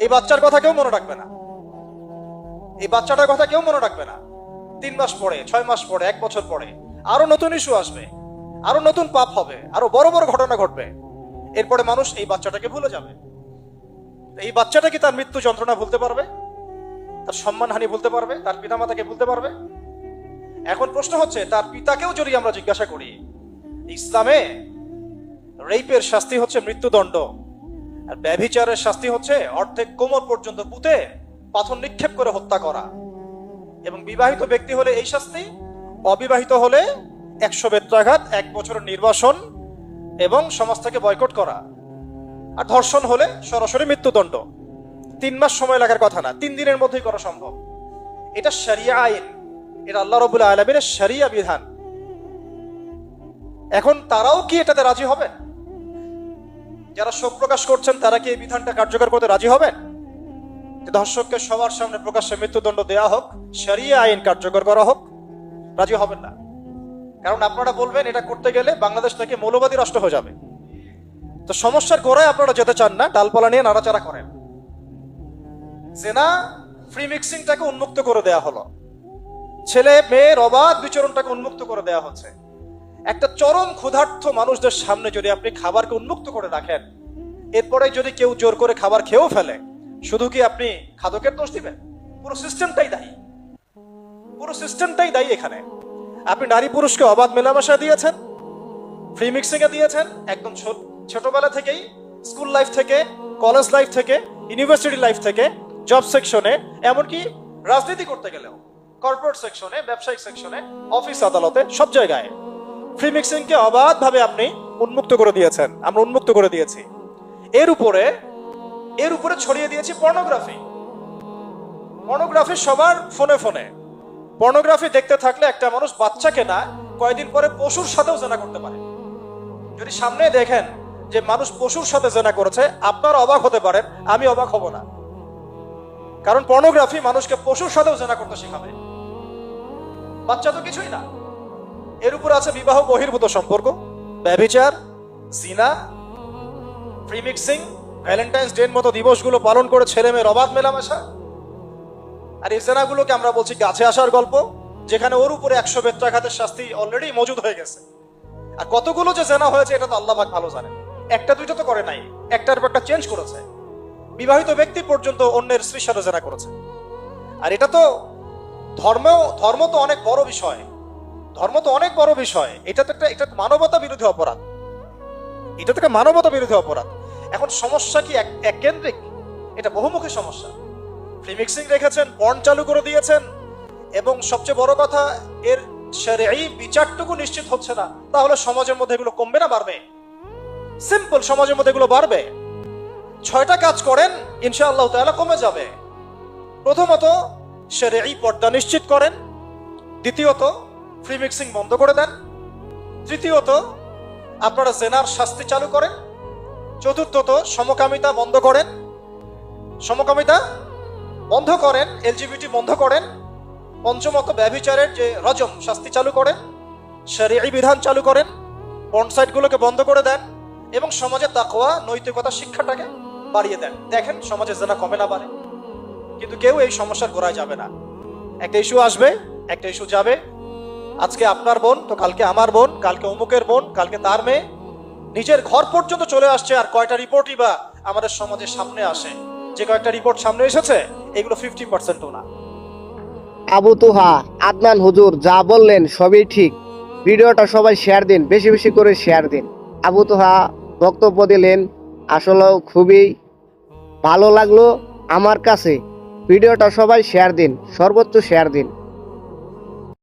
এই বাচ্চার কথা কেউ মনে রাখবে না, এই বাচ্চাটার কথা কেউ মনে রাখবে না। 3 মাস পরে, 6 মাস পরে, 1 বছর পরে আরো নতুন ইস্যু আসবে, আরো নতুন পাপ হবে, আরো বড় বড় ঘটনা ঘটবে। এরপরে মানুষ এই বাচ্চাটাকে ভুলে যাবে। এই বাচ্চাটা কি তার মৃত্যু যন্ত্রণা ভুলতে পারবে? তার সম্মানহানি ভুলতে পারবে? তার পিতামাতাকে ভুলতে পারবে? এখন প্রশ্ন হচ্ছে, তার পিতাকেও যদি আমরা জিজ্ঞাসা করি, ইসলামে রেপের শাস্তি হচ্ছে মৃত্যুদণ্ড, আর ব্যভিচারের শাস্তি হচ্ছে অর্ধেক কোমর পর্যন্ত পুঁতে পাথর নিক্ষেপ করে হত্যা করা, এবং বিবাহিত ব্যক্তি হলে এই শাস্তি, অবিবাহিত হলে 100 বেত্রাঘাত, 1 বছরের নির্বাসন এবং সমাজ থেকে বয়কট করা, আর ধর্ষণ হলে সরাসরি মৃত্যুদণ্ড। 3 মাস সময় লাগার কথা না, 3 দিনের মধ্যেই করা সম্ভব। এটা শরিয়া আইন, এটা আল্লাহ রাব্বুল আলামিনের শরিয়া বিধান। এখন তারাও কি এটাতে রাজি হবেন? যারা শোক প্রকাশ করছেন তারা কি এই বিধানটা কার্যকর করতে রাজি হবেন? যে ধর্ষককে সবার সামনে প্রকাশ্যে মৃত্যুদণ্ড দেওয়া হোক, শরিয়া আইন কার্যকর করা হোক? রাজি হবেন না। কারণ আপনারা বলবেন এটা করতে গেলে বাংলাদেশ থেকে মৌলবাদী রাষ্ট্র হয়ে যাবে। তো সমস্যার গোড়ায় আপনারা যেতে চান না, ডালপালা নিয়ে নাড়াচাড়া করেন। জেনা ফ্রি মিক্সিংটাকে উন্মুক্ত করে দেয়া হলো, ছেলে মেয়ের অবাধ বিচরণটাকে উন্মুক্ত করে দেয়া হচ্ছে। একটা চরম ক্ষুধার্ত মানুষদের সামনে যদি আপনি খাবারকে উন্মুক্ত করে রাখেন, এরপরে যদি কেউ জোর করে খাবার খেয়েও ফেলে, শুধু কি আপনি খাদকের দোষ দিবেন? পুরো সিস্টেমটাই দায়ী, পুরো সিস্টেমটাই দায়ী। এখানে আপনি নারী পুরুষকে অবাধ মেলামেশা দিয়েছেন, ফ্রি মিক্সিং এ দিয়েছেন, একদম ছোটবেলা থেকেই, স্কুল লাইফ থেকে, কলেজ লাইফ থেকে, ইউনিভার্সিটি লাইফ থেকে, জব সেকশনে, এমনকি রাজনীতি করতে গেলেও, কর্পোরেট সেকশনে, ব্যবসায়িক সেকশনে, অফিস আদালতে, সব জায়গায় ফ্রি মিক্সিং কে অবাধ ভাবে আপনি উন্মুক্ত করে দিয়েছেন, আমরা উন্মুক্ত করে দিয়েছি। এর উপরে ছড়িয়ে দিয়েছি পর্নোগ্রাফি। পর্নোগ্রাফি সবার ফোনে ফোনে। পর্নোগ্রাফি দেখতে থাকলে একটা মানুষ বাচ্চাকে না, কয়েকদিন পরে পশুর সাথেও জেনা করতে পারে। যদি সামনে দেখেন যে মানুষ পশুর সাথে জেনা করেছে, আপনারা অবাক হতে পারেন, আমি অবাক হব না। কারণ পর্নোগ্রাফি মানুষকে পশুর সাথেও জেনা করতে শেখাবে। বাচ্চা তো কিছুই না। এর উপর আছে বিবাহ বহির্ভূত সম্পর্ক, ব্যভিচার, জিনা, ফ্রি মিক্সিং, ভ্যালেন্টাইন্স ডে মতো দিবসগুলো পালন করে ছেলে মেয়ের অবাধ মেলামেশা। আর এই জেনাগুলোকে আমরা বলছি গাছে আসার গল্প, যেখানে ওর উপরে 100 বেত্রাঘাতের শাস্তি অলরেডি মজুদ হয়ে গেছে। আর কতগুলো যে জেনা হয়েছে এটা তো আল্লাহ পাক ভালো জানেন। একটা দুইটা তো করে নাই, একটার পর একটা চেঞ্জ করেছে। বিবাহিত ব্যক্তি পর্যন্ত অন্যের স্ত্রীর সাথে জেনা করেছে। আর এটা তো ধর্ম তো অনেক বড় বিষয়, ধর্ম তো অনেক বড় বিষয়। এটা মানবতা বিরোধী অপরাধ, এটা তো একটা মানবতা বিরোধী অপরাধ। এখন সমস্যা কি এক কেন্দ্রিক? এটা বহুমুখী সমস্যা। ফ্রি মিক্সিং রেখেছেন, পর্ন চালু করে দিয়েছেন, এবং সবচেয়ে বড় কথা, এর শরঈ বিচারটুকু নিশ্চিত হচ্ছে না। তাহলে সমাজের মধ্যে এগুলো কমবে না বাড়বে? সিম্পল, সমাজের মধ্যে এগুলো বাড়বে। 6টা কাজ করেন, ইনশাআল্লাহ তাআলা কমে যাবে। প্রথমত শরঈ পর্দা নিশ্চিত করেন, দ্বিতীয়ত ফ্রি মিক্সিং বন্ধ করে দেন, তৃতীয়ত আপনারা জেনার শাস্তি চালু করেন, চতুর্থত সমকামিতা বন্ধ করেন, এলজিবিটি বন্ধ করেন, পঞ্চমত ব্যভিচারের যে রজম শাস্তি চালু করেন, শরঈ বিধান চালু করেন, পর্ন সাইটগুলোকে বন্ধ করে দেন, এবং সমাজে তাকওয়া, নৈতিকতা শিক্ষাটাকে বাড়িয়ে দেন। দেখেন সমাজে জেনা কমে না বাড়ে। কিন্তু কেউ এই সমস্যার গোড়ায় যাবে না। একটা ইস্যু আসবে, একটা ইস্যু যাবে। আজকে আপনার বোন তো কালকে আমার বোন, কালকে অমুকের বোন, কালকে তার মেয়ে, নিজের ঘর পর্যন্ত চলে আসছে। আর কয়টা রিপোর্টই বা আমাদের সমাজের সামনে আসে? যে কয়েকটা রিপোর্ট সামনে এসেছে, এগুলো 50%ও না। আবু তুহা, আদনান হুজুর যা বললেন সবই ঠিক। ভিডিওটা সবাই শেয়ার দিন, বেশি বেশি করে শেয়ার দিন। আবু তুহা বক্তব্য দিলেন, আসলে খুবই ভালো লাগলো আমার কাছে। ভিডিওটা সবাই শেয়ার দিন, সর্বোচ্চ শেয়ার দিন।